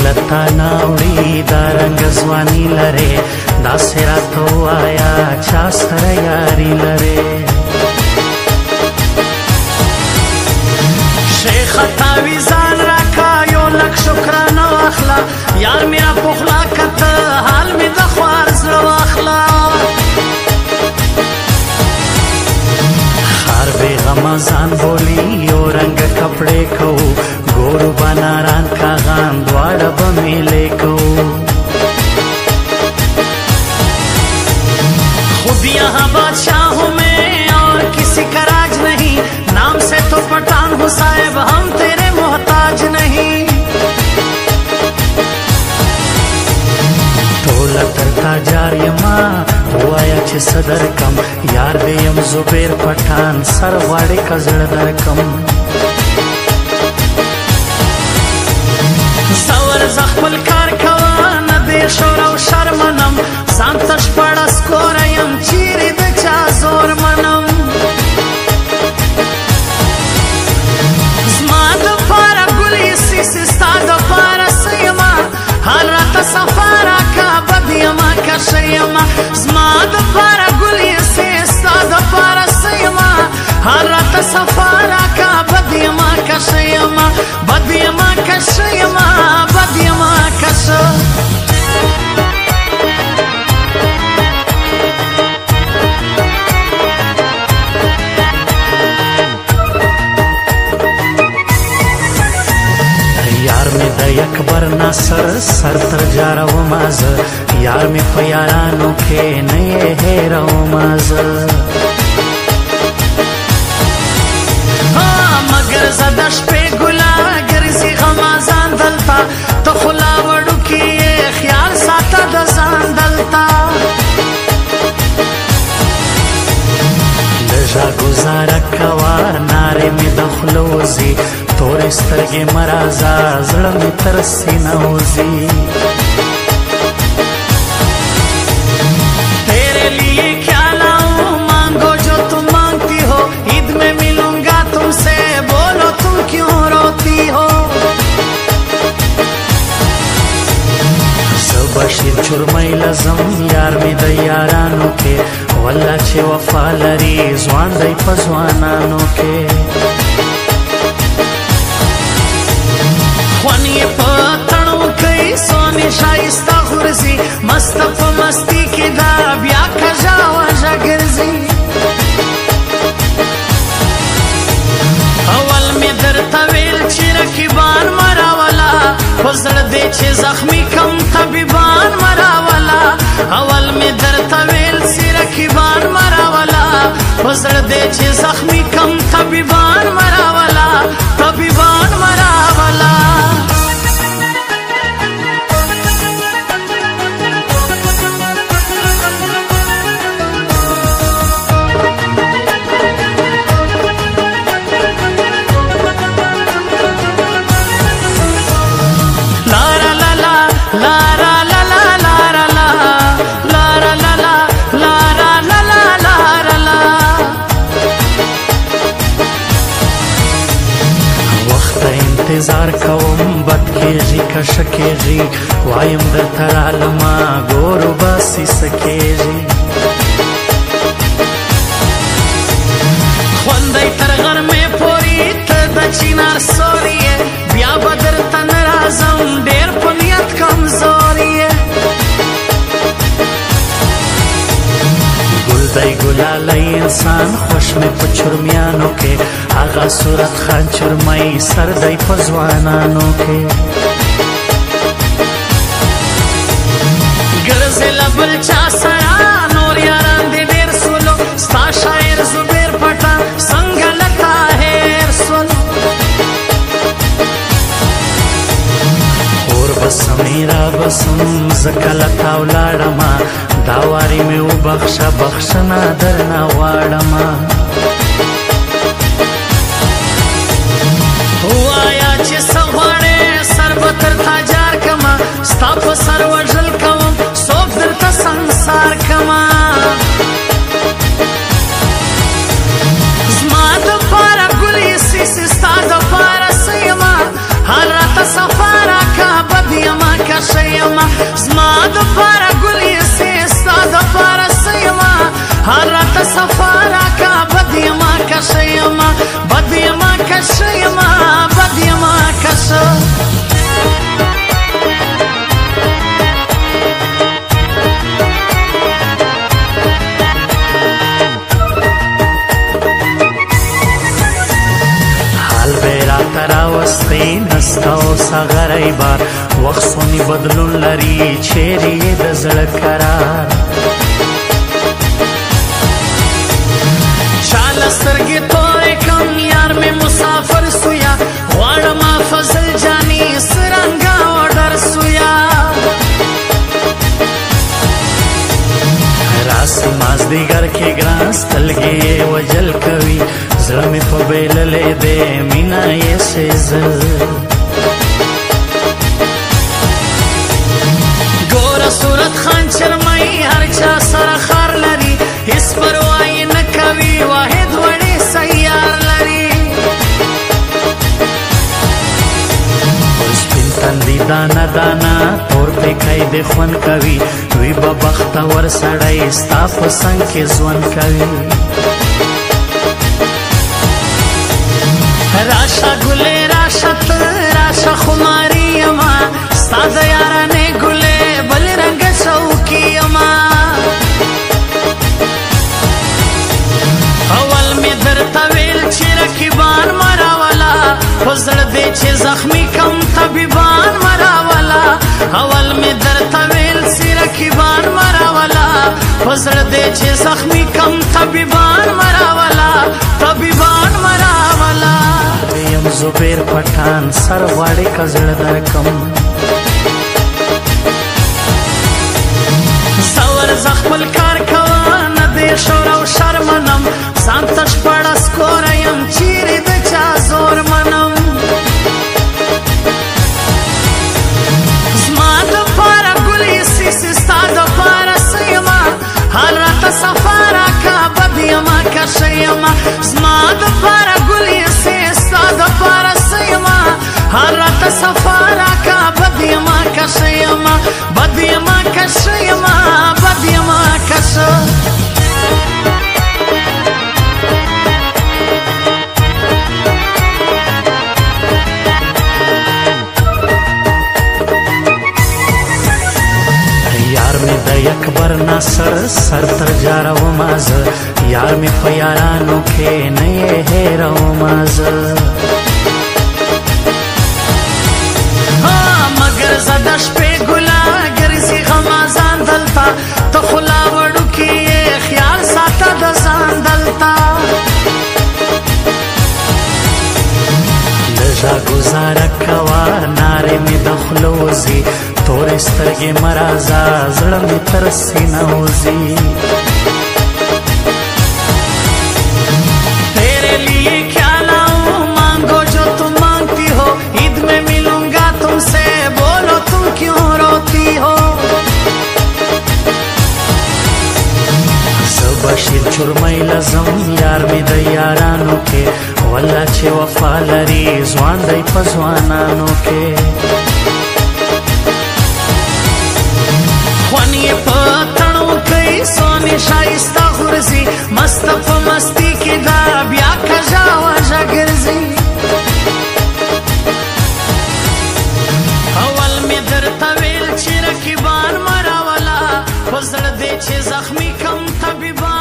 لتا ناوړي دا رنګ ځواني لرې داسې راته ووایه چا سره یاري لرې شیخه تاویزان راکه یو لک شکرانه واخله یار مې راپخلا کته حال مې د خوار زړه واخله خار بیغمه ځان بولی یو رنګ کپړې کوو ګورو بناران کاغان دواړه به میلې کوو خود یہاں بادشاہ ہوں میں اور کسی کا راج نہیں نام سے تو پٹھان ہوں صاحب ہم تیرے محتاج نہیں ټوله تر تا جار یما ووایه چې څه درکم یار دې یم زبیر پټان سر غواړې که زړه درکم زور زه خپل کار کوه نه دې شور او شر منم ځان ته شپړه سکوره یم چیرې د چا زور منم زما دپاره ګلې سیسې ستا دپاره څه یمه حال راته صفا راکه بد یمه که ښه یمه زما دپاره ګلې سیسې ستا دپاره څه یمه حال راته صفا راکه بد یمه که ښه یمه بد یمه که ښه یمه بد یمه که ښه اکبر ناصر سر تر جارومه زه یار مې په یارانو کې نه یې هېرومه زه مګر زه د شپې ګله ګرځي غمازان دلته ته خو لا وړوکي یې خیال ساته د ځان دلته لږه ګزاره کوه نارې مې د خوله وځي تورې سترګې مه راځه زړه مې تر سینه وځي تیرے لیے کیا لاؤں مانگو جو تم مانگتی ہو عید میں ملوں گا تم سے بولو تم کیوں روتی ہو زه بشیر چرمۍ لزم یار مې د یارانو کې والله چې وفا لري ځوان دی په ځوانانو کې خوان یې په تڼو کوي سونې ښایسته غورځي مسته په مستي کې دا بیا کږه وږه ګرځي اول مې درته ویل چې رقیبان مه راوله په زړه دې چې زخمي کم طبیبان مه راوله اول مې درته ویل چې رقیبان مه راوله په زړه دې چې زخمي کم طبیبان مه راوله طبیبان مه راوله انتظار کوم بد کېږي که ښه کېږي وایم درته رالمه ګورو باسي څه کېږي خوندی تر غرمې پورې ته د چینار سوری یې بیا به درته نه راځم ډېر په نیت کمزور یې ګل دی ګلالی انسان خوش مې په چرمیانو کې هغه صورت خان چرمۍ سر دی په ځوانانو کې ګرځې له بل چا سره نور یاران دې ډېر سولو ستا شاعر زبیر پټان څنګه له تا هېر سولو اور بسمې را بسم زه کله تا ولاړمه دا وارې مې وبخښه بخښنه درنه غواړمه وایا چې څه غواړې سر به تر تا جار کمه ستا په سر وژل کوم څوک درته سنګسار کمه زما دپاره ګلې سیسې ستا دپاره څه یمه حال راته صفا راکه بد یمه هر راته صفا راکا بد یما کشه یما بد یما کشه یما بد یما کشه تراوستی نستا او سغری بار وخت سونی بدلون لري چیرې د زړه قرار چاله سترګې توی کم یار مې مسافر سویا غواړم فضل جاني سرنګا وډر سویا راسی مازدیګر کې ګران ستلګې وجل کوي زړه مې په بیللې دی مینا یې سېزل ګوره صورت خان چرمۍ هر چا سره خار لري هېڅ پروا یې نه کوي واحد وړې سیار لري سپین تندي دانه دانه تور پیکی د خوند کوي وی به بختور سړی ستا په څنګ کې ژوند کوي راشه ګلې راشه ته راشه خماري یما ستا د یارانې ګلې بل رنګه شوقي یما اول مې درته ویل چې رقیبان مه راوله خو زړه دی چې زخمي کم طبیبان مه راوله اول مې درته ویل چې رقیبان مه راوله خو زړه دی چې زخمي کم طبیبان مه راوله طبیبان مه راوله یم زبیر پټان سر غواړي که زړه درکم زور زه خپل کار کوه نه دې شور او شر منم ځان ته شپړه سکوره یم چیرې د چا زور منم زما دپاره ګلې سیسې ستا دپاره څه یمه حال راته صفا راکه بد یمه کشه یمه زما دپاره ګلې سیسې ستا دپاره څه یمه حال راته صفا راکه بد یمه کشه یمه بد یمه کشه یمه بد یمه کشه اکبر ناصر سر تر جاروم زه یار مې په یارانو کې نه یې هېروم زه مګر زه د شپې ګله ګرځي غمازان دلته ته خو لا وړوکي یې خیال ساته د ځان دلته لږه ګزاره کوه نارې مې د خوله وځي تورې سترګې مه راځه زړه مې تر سینه وځي تیرے لیے کیا لاؤں مانگو جو تم مانگتی ہو عید میں ملوں گا تم سے بولو تم کیوں روتی ہو زه بشیر چرمۍ لزم یار مې د یارانو کې والله چې وفا لري ځوان دی په ځوانانو کې خوان یې په تڼو کوي سونې ښایسته غورځي مسته په مستي کې دا بیا کږه وږه ګرځي اول مې درته ویل چې رقیبان مه راوله خو زړه دی چې زخمي کم طبیبان